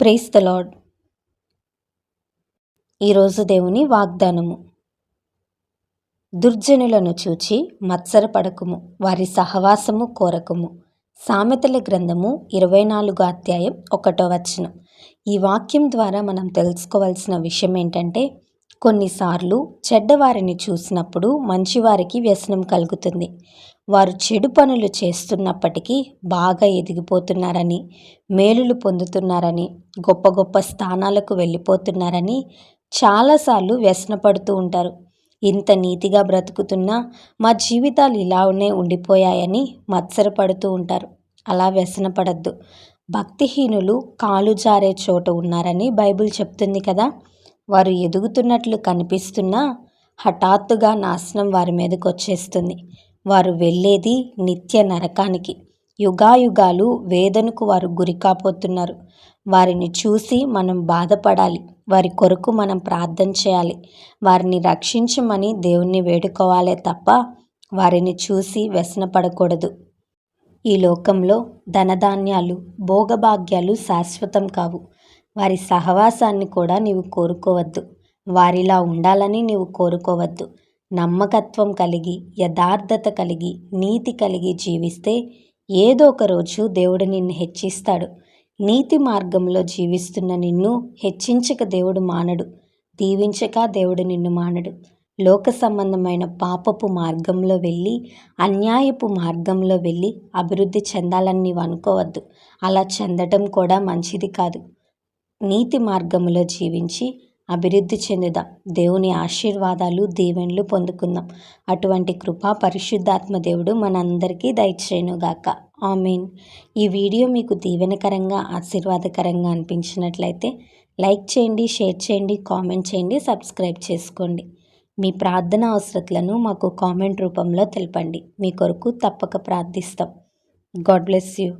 Praise the lord. ఈరోజు దేవుని వాగ్దానము. దుర్జనులను చూచి మత్సరపడకుము, వారి సహవాసము కోరకుము. సామెతల గ్రంథము 24 అధ్యాయం 1వ వచనం. ఈ వాక్యం ద్వారా మనం తెలుసుకోవాల్సిన విషయం ఏంటంటే, కొన్నిసార్లు చెడ్డవారిని చూసినప్పుడు మంచివారికి వ్యసనం కలుగుతుంది. వారు చెడు పనులు చేస్తున్నప్పటికీ బాగా ఎదిగిపోతున్నారని, మేలులు పొందుతున్నారని, గొప్ప గొప్ప స్థానాలకు వెళ్ళిపోతున్నారని చాలాసార్లు వ్యసనపడుతూ ఉంటారు. ఇంత నీతిగా బ్రతుకుతున్నా మా జీవితాలు ఇలానే ఉండిపోయాయని మత్సరపడుతూ ఉంటారు. అలా వ్యసనపడద్దు. భక్తిహీనులు కాలు జారే చోట ఉన్నారని బైబిల్ చెప్తుంది కదా. వారు ఎదుగుతున్నట్లు కనిపిస్తున్నా హఠాత్తుగా నాశనం వారి మీదకి వచ్చేస్తుంది. వారు వెళ్ళేది నిత్య నరకానికి. యుగాయుగాలు వేదనకు వారు గురి కాపోతున్నారు. వారిని చూసి మనం బాధపడాలి. వారి కొరకు మనం ప్రార్థన చేయాలి. వారిని రక్షించమని దేవుణ్ణి వేడుకోవాలే తప్ప వారిని చూసి వ్యసనపడకూడదు. ఈ లోకంలో ధనధాన్యాలు, భోగభాగ్యాలు శాశ్వతం కావు. వారి సహవాసాన్ని కూడా నీవు కోరుకోవద్దు. వారిలా ఉండాలని నీవు కోరుకోవద్దు. నమ్మకత్వం కలిగి, యథార్థత కలిగి, నీతి కలిగి జీవిస్తే ఏదో ఒక రోజు దేవుడు నిన్ను హెచ్చిస్తాడు. నీతి మార్గంలో జీవిస్తున్న నిన్ను హెచ్చించక దేవుడు మానడు, దీవించక దేవుడు నిన్ను మానడు. లోక సంబంధమైన పాపపు మార్గంలో వెళ్ళి, అన్యాయపు మార్గంలో వెళ్ళి అభివృద్ధి చెందాలని నీవు అనుకోవద్దు. అలా చెందటం కూడా మంచిది కాదు. నీతి మార్గంలో జీవించి అభివృద్ధి చెందుదాం. దేవుని ఆశీర్వాదాలు, దీవెనలు పొందుకుందాం. అటువంటి కృపా పరిశుద్ధాత్మ దేవుడు మనందరికీ దయచేయునుగాక. ఆమేన్. ఈ వీడియో మీకు దీవెనకరంగా, ఆశీర్వాదకరంగా అనిపించినట్లయితే లైక్ చేయండి, షేర్ చేయండి, కామెంట్ చేయండి, సబ్స్క్రైబ్ చేసుకోండి. మీ ప్రార్థన అవసరతలను మాకు కామెంట్ రూపంలో తెలపండి. మీ కొరకు తప్పక ప్రార్థిస్తాం. God bless you.